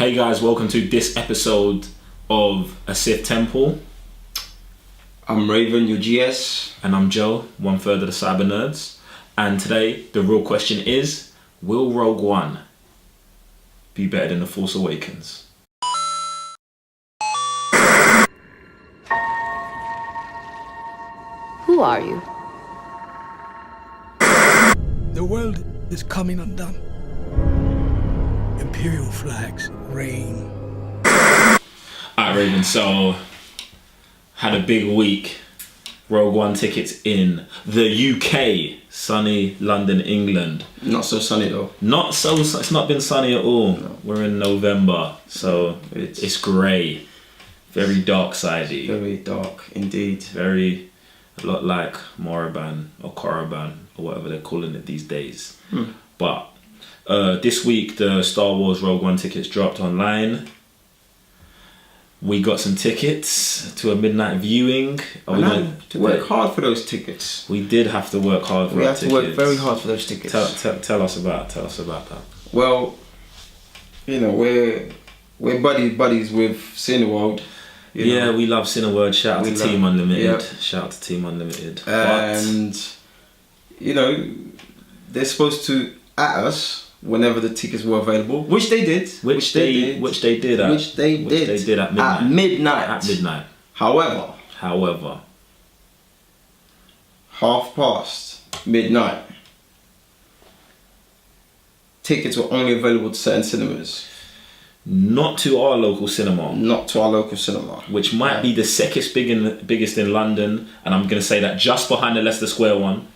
Hey guys, welcome to this episode of A Sith Temple. I'm Raven, your GS. And I'm Joe, 1/3 of the CYBERNERDS. And today, the real question is, will Rogue One be better than The Force Awakens? Who are you? The world is coming undone. Imperial flags reign. Alright, Raven, so had a big week. Rogue One tickets in the UK, sunny London, England. Not so sunny though. It's not been sunny at all. No. We're in November, so it's grey. Very dark sidey. Very dark indeed. A lot like Moraban or Korriban or whatever they're calling it these days. But this week the Star Wars Rogue One tickets dropped online. We got some tickets to a midnight viewing. We had to work hard for those tickets. We did have to work hard for our tickets. We had to work very hard for those tickets. Tell us about that. Well, you know, we're buddies with Cineworld. Yeah, we love Cineworld. Shout out to Team Unlimited. Yep. Shout out to Team Unlimited. And you know, they're supposed to at us whenever the tickets were available, which they did. Which they did at midnight. At midnight. However, midnight, tickets were only available to certain cinemas. Not to our local cinema. Which might be the second biggest in London, and I'm going to say that just behind the Leicester Square one.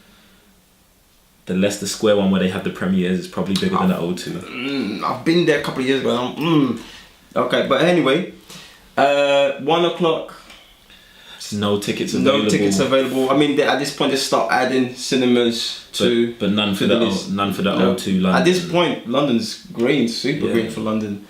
The Leicester Square one where they have the premieres is probably bigger than the O2. I've been there a couple of years ago. Okay, but anyway, 1 o'clock. No tickets available. No tickets available. I mean, at this point they start adding cinemas but none for the O2 London. At this point, London's green, super green for London.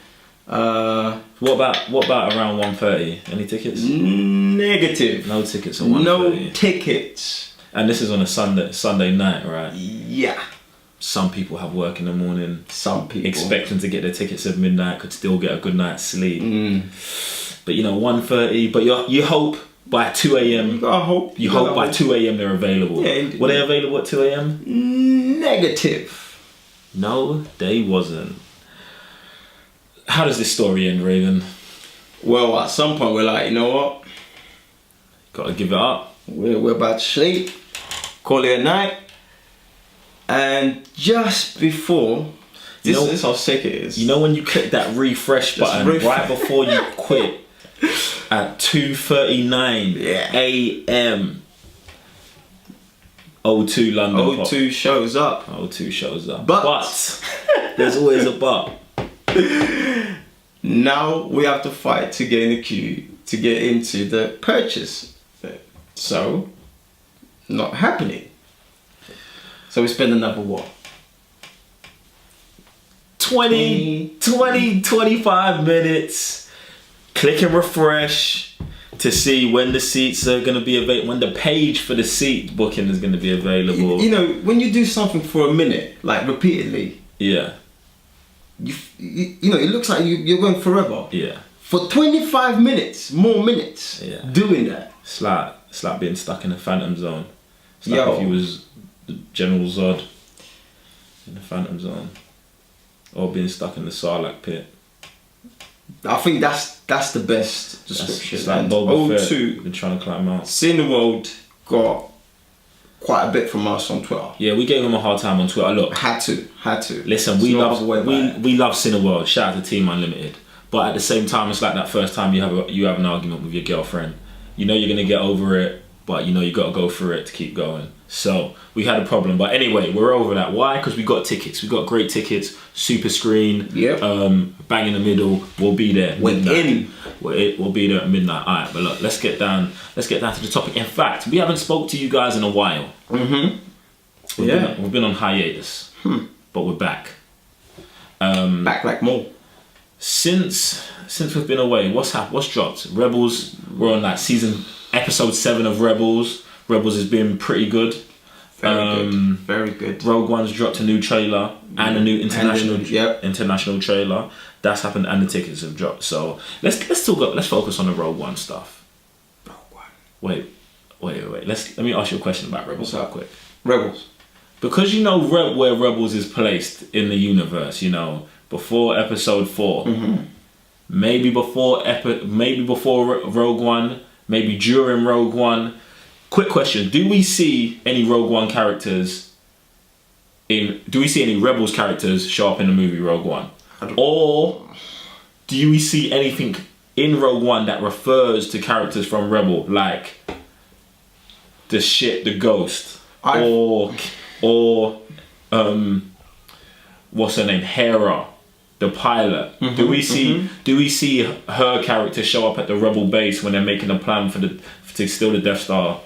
What about around 1:30? Any tickets? Negative. No tickets at 1:30. No tickets. And this is on a Sunday night, right? Yeah. Some people have work in the morning. Some people expecting to get their tickets at midnight could still get a good night's sleep. But 1:30. But you hope by 2 a.m. You gotta hope. You hope by 2 a.m. they're available. Yeah, were they available at 2 a.m? Negative. No, they wasn't. How does this story end, Raven? Well, at some point we're like, you know what? Gotta give it up. We're about to sleep. Call it a night. And just before, this is how sick it is. You know when you click that refresh button right before you quit at 2:39 a.m. O2 London. O2 shows up. O2 shows up. But there's always a but. Now we have to fight to get in the queue to get into the purchase. So, not happening. So we spend another what? 25 minutes click and refresh to see when the seats are going to be available, when the page for the seat booking is going to be available. You know, when you do something for a minute, like repeatedly, you know, it looks like you're going forever. Yeah. For 25 minutes, more minutes, doing that. It's like being stuck in a phantom zone. It's like if you was the General Zod in the phantom zone. Or being stuck in the Sarlacc pit. I think that's the best description. It's like Boba Fett been trying to climb out. Cineworld got quite a bit from us on Twitter. Yeah, we gave him a hard time on Twitter. Look, had to. Listen, we love Cineworld. Shout out to Team Unlimited. But at the same time, it's like that first time you have an argument with your girlfriend. You know you're gonna get over it, but you know you gotta go through it to keep going. So we had a problem, but anyway, we're over that. Why? Because we got tickets. We got great tickets, super screen. Yep. Bang in the middle. We'll be there. We'll be there at midnight. All right, but look, let's get down to the topic. In fact, we haven't spoke to you guys in a while. We've been on hiatus, but we're back. Back like more. Since we've been away, what's dropped? Rebels. We're on like episode 7 of Rebels. Rebels has been pretty good. Very good. Rogue One's dropped a new trailer. and a new international Yep. international trailer. That's happened, and the tickets have dropped. So let's focus on the Rogue One stuff. Rogue One. Wait. Let me ask you a question about Rebels real quick. Rebels. Because you know where Rebels is placed in the universe, you know, before Episode 4, maybe before Rogue One, maybe during Rogue One. Quick question: do we see any Rogue One characters do we see any Rebels characters show up in the movie Rogue One, or do we see anything in Rogue One that refers to characters from Rebel, like the Ghost, or what's her name, Hera, the pilot? Do we see her character show up at the Rebel base when they're making a plan to steal the Death Star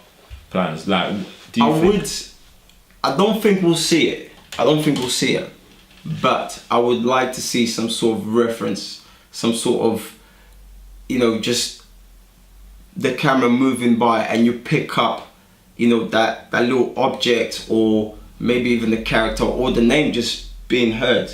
plans? Like, I don't think we'll see it. But I would like to see some sort of reference, some sort of, just the camera moving by and you pick up, that little object, or maybe even the character or the name just being heard.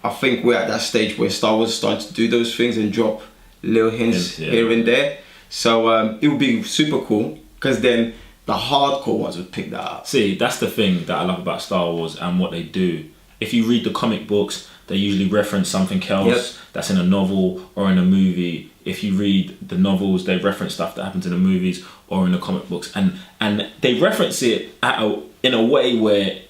I think we're at that stage where Star Wars is starting to do those things and drop little hints here and there. So it would be super cool, because then the hardcore ones would pick that up. See, that's the thing that I love about Star Wars and what they do. If you read the comic books, they usually reference something else that's in a novel or in a movie. If you read the novels, they reference stuff that happens in the movies or in the comic books, and they reference it in a way where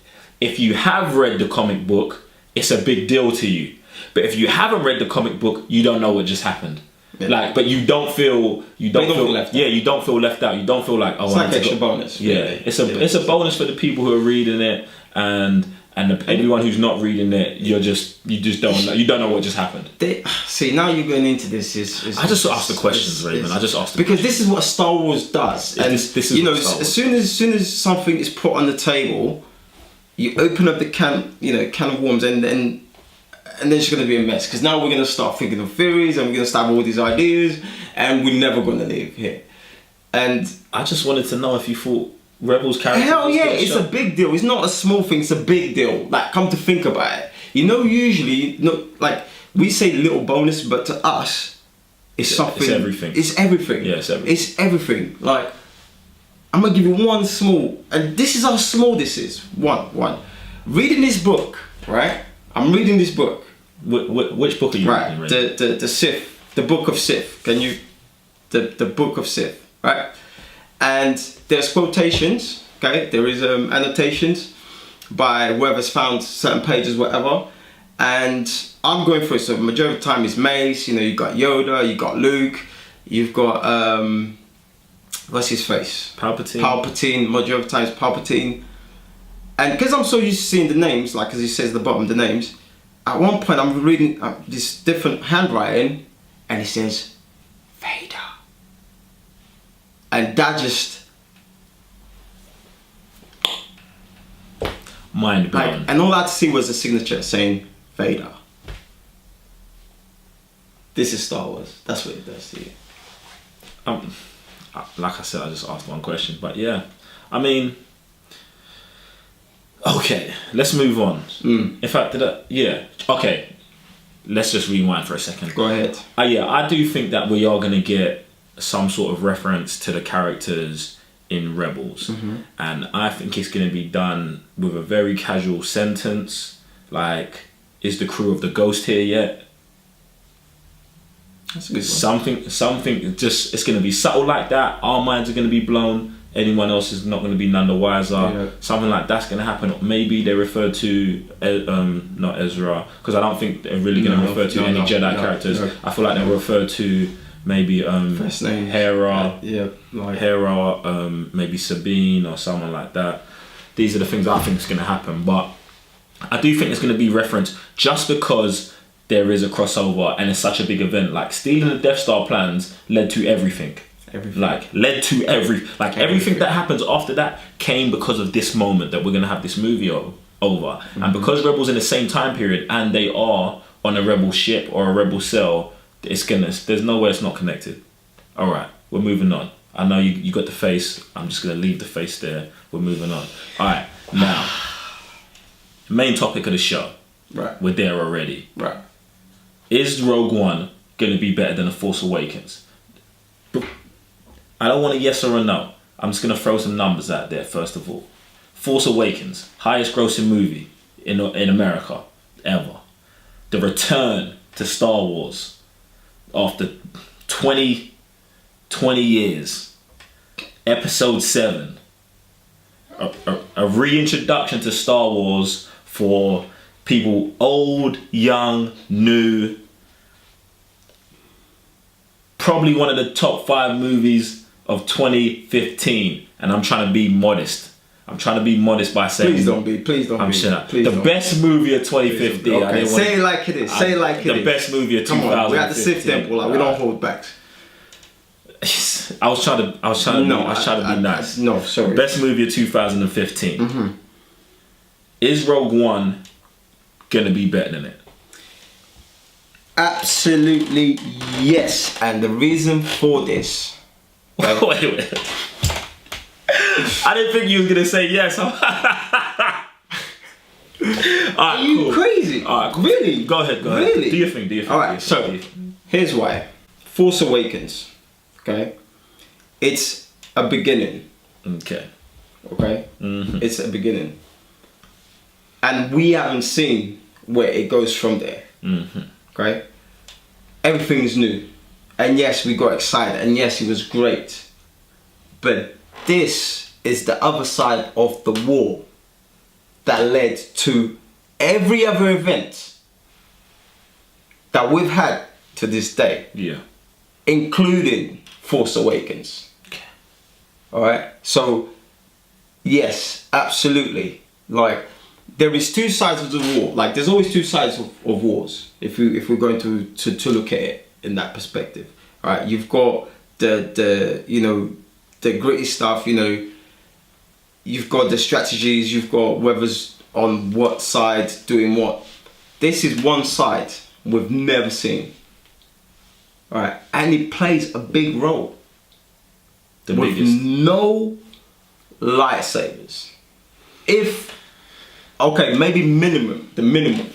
if you have read the comic book, it's a big deal to you. But if you haven't read the comic book, you don't know what just happened. Yeah. But you don't feel left out. You don't feel left out. You don't feel like, it's like extra bonus. Really. It's a bonus for the people who are reading it, and anyone who's not reading it, you just don't know what just happened. See, now you're going into this. I just asked the questions, Raven. I just asked the because this is what Star Wars does. And this is as soon as something is put on the table, you open up the can of worms, and then it's going to be a mess, because now we're going to start thinking of theories, and we're going to start all these ideas, and we're never going to leave here. And I just wanted to know if you thought Rebels character. Hell yeah, it's a big deal. It's not a small thing. It's a big deal. Like, come to think about it, usually, like we say little bonus, but to us, it's something. It's everything. It's everything. Yeah, it's everything. It's everything. Like, I'm gonna give you one small, and this is how small this is. One. Reading this book, right? I'm reading this book. Which book are you reading? Right, the Sith, the Book of Sith. The Book of Sith, right? And there's quotations, okay? There is annotations by whoever's found certain pages, whatever. And I'm going through it, so the majority of the time is Mace, you got Yoda, you got Luke, you've got, what's his face? Palpatine, majority of the time is Palpatine. And because I'm so used to seeing the names, like as he says at the bottom, the names, at one point I'm reading this different handwriting, and it says, Vader. And that just... mind blown. And all I had to see was a signature saying, Vader. This is Star Wars. That's what it does to you. Like I said, I just asked one question, but yeah. I mean... Okay, let's move on. In fact, okay, let's just rewind for a second. Go ahead. I do think that we are going to get some sort of reference to the characters in Rebels. And I think it's going to be done with a very casual sentence, like, is the crew of the Ghost here yet? That's a good one. Something, just, it's going to be subtle like that. Our minds are going to be blown. Anyone else is not going to be none the wiser. Yeah. Something like that's going to happen. Maybe they refer to not Ezra, because I don't think they're really going to refer to any Jedi characters. No. I feel like they'll refer to maybe first name Hera, Hera, maybe Sabine or someone like that. These are the things I think is going to happen. But I do think there's going to be reference, just because there is a crossover and it's such a big event. Like, stealing the Death Star plans led to everything. Everything that happens after that came because of this moment that we're going to have this movie over. And because Rebels in the same time period, and they are on a Rebel ship or a Rebel cell, there's no way it's not connected. Alright, we're moving on. I know you got the face. I'm just going to leave the face there. We're moving on. Alright, now main topic of the show. Right. We're there already. Right. Is Rogue One going to be better than The Force Awakens? I don't want a yes or a no. I'm just going to throw some numbers out there first of all. Force Awakens, highest grossing movie in America ever. The return to Star Wars after 20 years. Episode 7. A reintroduction to Star Wars for people old, young, new. Probably one of the top 5 movies of 2015. And I'm trying to be modest. I'm trying to be modest by saying... Please don't be. The best movie of 2015. Okay. Say it like it is. Say it like it is. The best movie of 2015. Come on, we're at the Sith Temple. Like, we don't hold back. I was trying to be nice. No, sorry. Best movie of 2015. Mm-hmm. Is Rogue One gonna be better than it? Absolutely yes. And the reason for this... Wait. I didn't think you were gonna say yes. Are you crazy? Alright, cool. Really? Go ahead. Really? Do your thing. Alright, so here's why. Force Awakens. Okay? It's a beginning. Okay? Mm-hmm. It's a beginning. And we haven't seen where it goes from there. Mm-hmm. Okay? Everything's new. And yes, we got excited. And yes, it was great. But this is the other side of the war that led to every other event that we've had to this day. Yeah. Including Force Awakens. Okay. Alright? So, yes, absolutely. Like, there is 2 sides of the war. Like, there's always 2 sides of wars. If we're going to look at it in that perspective. Alright? You've got the gritty stuff, you've got the strategies, you've got whoever's on what side doing what. This is one side we've never seen. Alright, and it plays a big role. The with biggest. No lightsabers. Maybe the minimum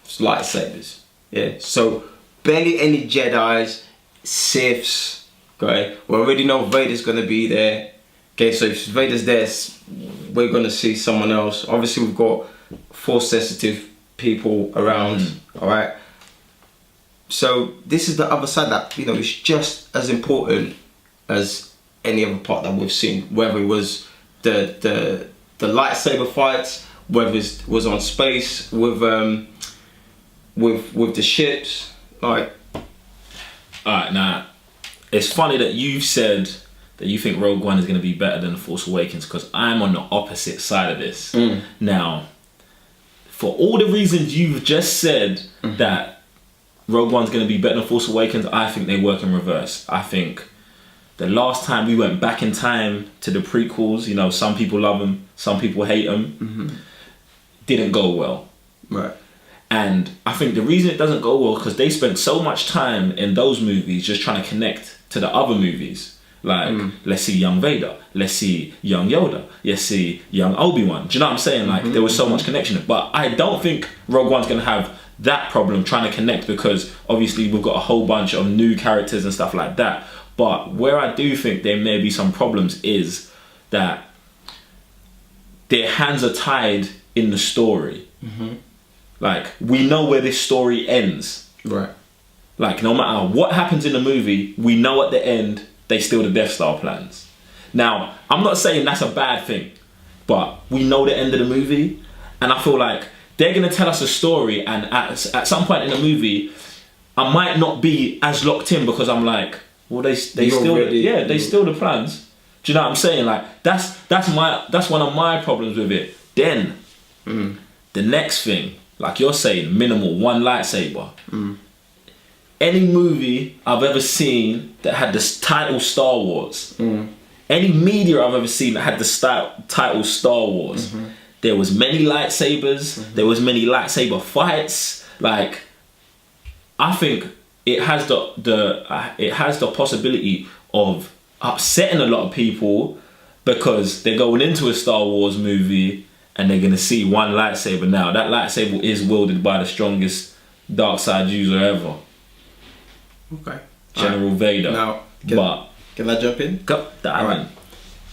is lightsabers. Yeah, so barely any Jedis, Siths. Okay, we already know Vader's gonna be there. Okay, so if Vader's there, we're gonna see someone else. Obviously, we've got Force sensitive people around. All right. So this is the other side that is just as important as any other part that we've seen. Whether it was the lightsaber fights, whether it was on space with the ships, like. Alright, now it's funny that you've said that you think Rogue One is going to be better than The Force Awakens, because I'm on the opposite side of this. Now, for all the reasons you've just said that Rogue One's going to be better than Force Awakens, I think they work in reverse. I think the last time we went back in time to the prequels, some people love them, some people hate them, didn't go well. Right. And I think the reason it doesn't go well because they spent so much time in those movies just trying to connect to the other movies. Like, let's see young Vader, let's see young Yoda, let's see young Obi-Wan. Do you know what I'm saying? Like, there was so much connection. But I don't think Rogue One's going to have that problem trying to connect, because obviously we've got a whole bunch of new characters and stuff like that. But where I do think there may be some problems is that their hands are tied in the story. Like, we know where this story ends. Right. Like, no matter what happens in the movie, we know at the end they steal the Death Star plans. Now, I'm not saying that's a bad thing, but we know the end of the movie, and I feel like they're gonna tell us a story, and at some point in the movie, I might not be as locked in because I'm like, well, they steal the plans. Do you know what I'm saying? Like, that's one of my problems with it. Then the next thing, like you're saying, minimal, one lightsaber. Any movie I've ever seen that had this title Star Wars, any media I've ever seen that had the title Star Wars, there was many lightsabers, there was many lightsaber fights. Like, I think it has the possibility of upsetting a lot of people because they're going into a Star Wars movie and they're gonna see one lightsaber now. That lightsaber is wielded by the strongest dark side user ever, Okay. General Vader. Now, can I jump in? Go, Alright.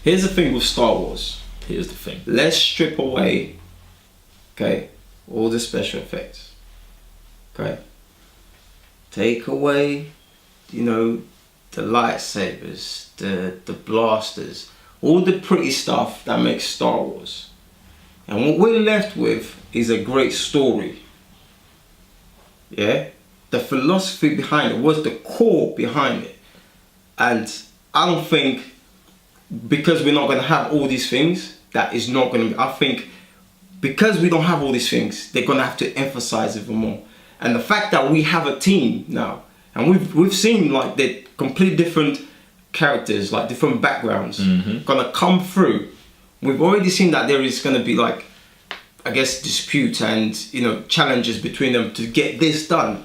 Here's the thing with Star Wars. Here's the thing. Let's strip away, okay, all the special effects. Okay. Take away, you know, the lightsabers, the blasters, all the pretty stuff that makes Star Wars. And what we're left with is a great story. Yeah? The philosophy behind it, what's the core behind it. And I don't think, because we're not going to have all these things, that is not going to be, I think, because we don't have all these things, they're going to have to emphasize even more. And the fact that we have a team now, and we've seen like the complete different characters, like different backgrounds, gonna come through. We've already seen that there is gonna be like, I guess, disputes and, you know, challenges between them to get this done.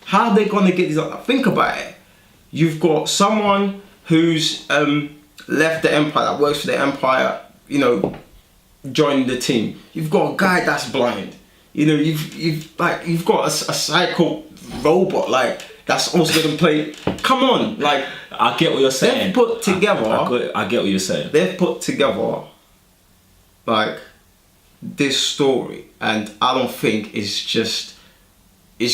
How are they gonna get this done? Think about it. You've got someone who's left the Empire, that works for the Empire, you know, joining the team. You've got a guy that's blind. You know, you've got a psycho robot like that's also gonna play. Come on, like, I get what you're saying. They've put together. I get what you're saying. They've put together like this story, and I don't think it's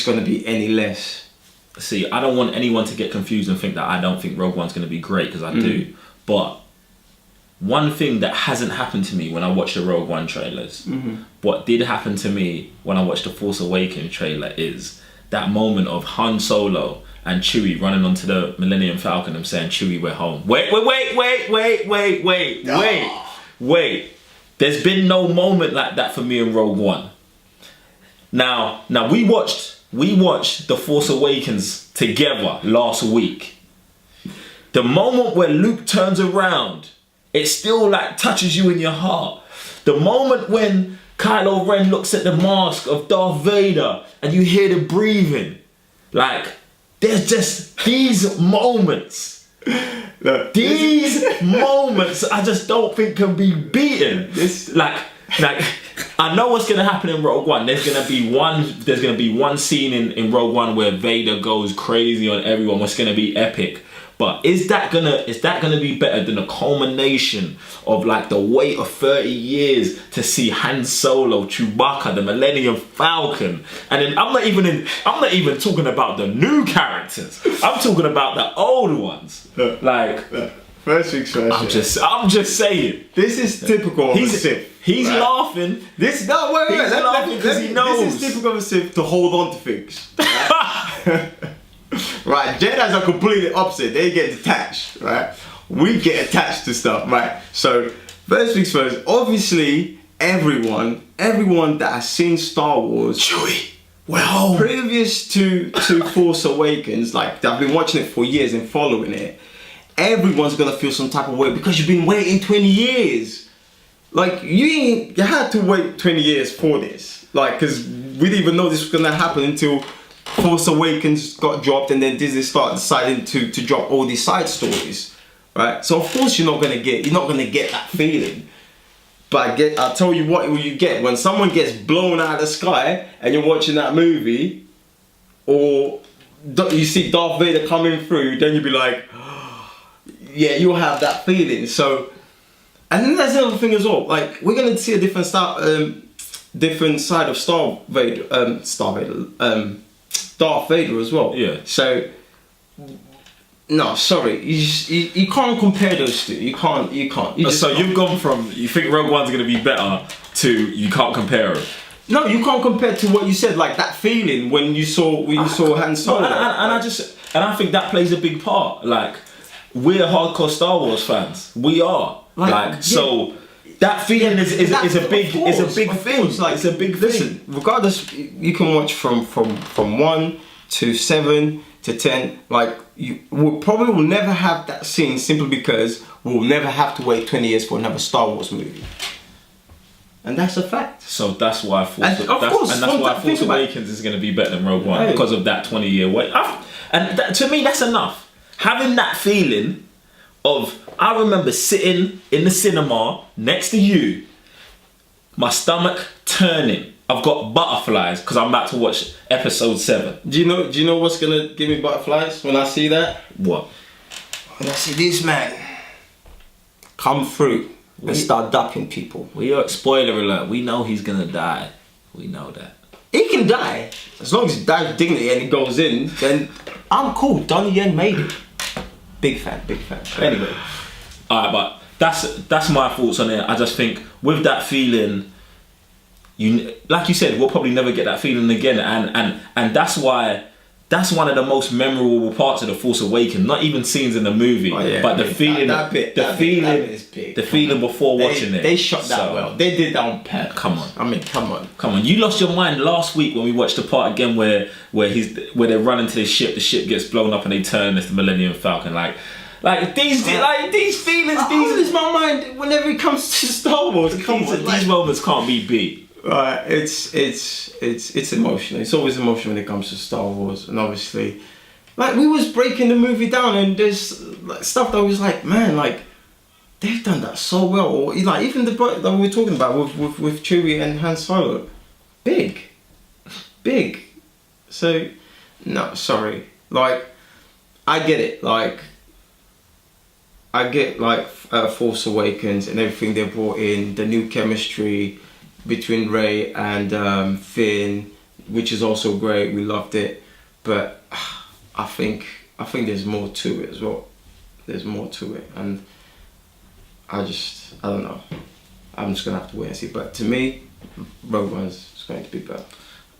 gonna be any less. See, I don't want anyone to get confused and think that I don't think Rogue One's gonna be great, because I do. But one thing that hasn't happened to me when I watched the Rogue One trailers, what did happen to me when I watched the Force Awakens trailer is that moment of Han Solo and Chewie running onto the Millennium Falcon and saying, Chewie, we're home. Wait. There's been no moment like that for me in Rogue One. Now we watched the Force Awakens together last week. The moment where Luke turns around, it still like touches you in your heart. The moment when Kylo Ren looks at the mask of Darth Vader and you hear the breathing, like, there's just these moments. Look, these moments I just don't think can be beaten. Like I know what's gonna happen in Rogue One. There's gonna be one scene in Rogue One where Vader goes crazy on everyone. What's gonna be epic. But is that gonna be better than the culmination of like the wait of 30 years to see Han Solo, Chewbacca, the Millennium Falcon, and then I'm not even talking about the new characters. I'm talking about the old ones. First things first. I'm just saying. This is typical of a Sith. He's laughing. He's laughing because he knows. This is typical of a Sith to hold on to things. Right? Right, Jedi's are completely opposite. They get detached, right? We get attached to stuff, right? So, first things first, obviously, everyone that has seen Star Wars, Chewie, we're home. Previous to Force Awakens, like, I've been watching it for years and following it, everyone's gonna feel some type of way because you've been waiting 20 years. Like, you had to wait 20 years for this. Like, because we didn't even know this was gonna happen until Force Awakens got dropped, and then Disney started deciding to drop all these side stories, right? So of course you're not gonna get that feeling. But I'll tell you what you get when someone gets blown out of the sky and you're watching that movie, or you see Darth Vader coming through, then you'll be like, yeah, you'll have that feeling. So, and then there's another thing as well. Like, we're gonna see a different side of Darth Vader as well. Yeah. So, no, sorry, you can't compare those two. You can't. You've gone from you think Rogue One's gonna be better to you can't compare it. No, you can't compare to what you said. Like that feeling when you saw Han Solo. And I think that plays a big part. Like, we're hardcore Star Wars fans. We are. So that feeling is a big thing. Like, it's a big thing. Regardless, you can watch from 1 to 7 to 10. Like, we probably will never have that scene simply because we'll never have to wait 20 years for another Star Wars movie. And that's a fact. So that's why Force Awakens is going to be better than Rogue One, because of that 20-year wait. To me, that's enough. Having that feeling of, I remember sitting in the cinema next to you. my stomach turning. I've got butterflies because I'm about to watch episode 7. Do you know what's gonna give me butterflies when I see that? What? When I see this man come through and start ducking people. Spoiler alert, we know he's gonna die. We know that. He can die. As long as he dies with dignity and he goes in, then I'm cool. Donnie Yen made it. Big fan. Anyway. Alright, but that's my thoughts on it. I just think with that feeling, like you said, we'll probably never get that feeling again, and that's why that's one of the most memorable parts of the Force Awakens. Not even scenes in the movie, but the feeling, the feeling before watching it. They shot that well. They did that on purpose. Come on. I mean, come on. You lost your mind last week when we watched the part again where they're running to the ship gets blown up and they turn. It's the Millennium Falcon. Like these feelings. I lose my mind whenever it comes to Star Wars. These moments can't be beat. Right, it's emotional. It's always emotional when it comes to Star Wars, and obviously, like we was breaking the movie down, and there's like, stuff that was like, man, like they've done that so well. Or like even the part that we were talking about with Chewie and Han Solo, big. So, no, sorry. Like, I get it. Like, I get like Force Awakens and everything they brought in, the new chemistry between Rey and Finn, which is also great. We loved it, but I think there's more to it as well. There's more to it, and I don't know. I'm just gonna have to wait and see. But to me, Rogue One's going to be better.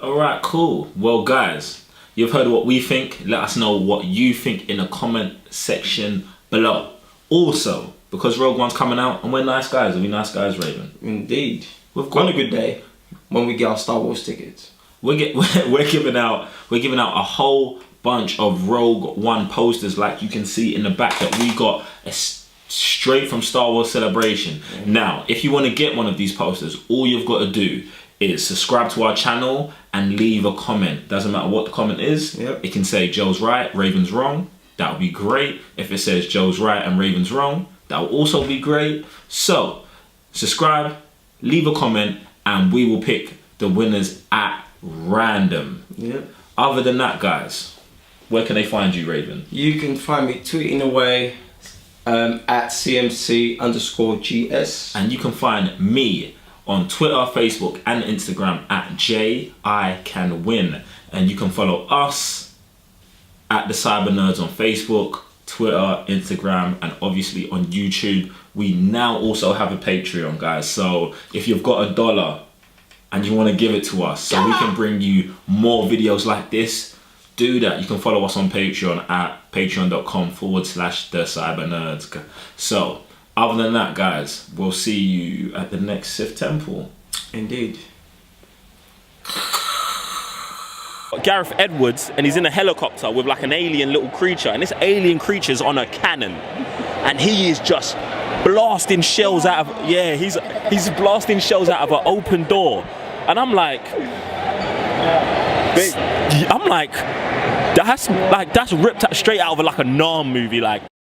All right, cool. Well, guys, you've heard what we think. Let us know what you think in the comment section below. Also, because Rogue One's coming out, and we're nice guys. Are we nice guys, Raven? Indeed. We've got a good day when we get our Star Wars tickets. We're giving out a whole bunch of Rogue One posters, like you can see in the back, that we got straight from Star Wars Celebration. Now, if you want to get one of these posters, all you've got to do is subscribe to our channel and leave a comment. Doesn't matter what the comment is. Yep. It can say Joe's right, Raven's wrong. That would be great. If it says Joe's right and Raven's wrong, that will also be great. So, subscribe, leave a comment, and we will pick the winners at random. Yep. Other than that, guys, where can they find you, Raven? You can find me tweeting away at CMC_GS. And you can find me on Twitter, Facebook, and Instagram at JICanWin. And you can follow us at the CYBERNERDS on Facebook, Twitter, Instagram, and obviously on YouTube. We now also have a Patreon, guys. So if you've got $1 and you want to give it to us so we can bring you more videos like this, do that. You can follow us on Patreon at patreon.com/thecybernerds. So other than that, guys, we'll see you at the next Sith Temple. Indeed. Gareth Edwards, and he's in a helicopter with like an alien little creature, and this alien creature's on a cannon, and he is just blasting shells out of he's blasting shells out of an open door, and I'm like that's ripped straight out of like a Nam movie, like.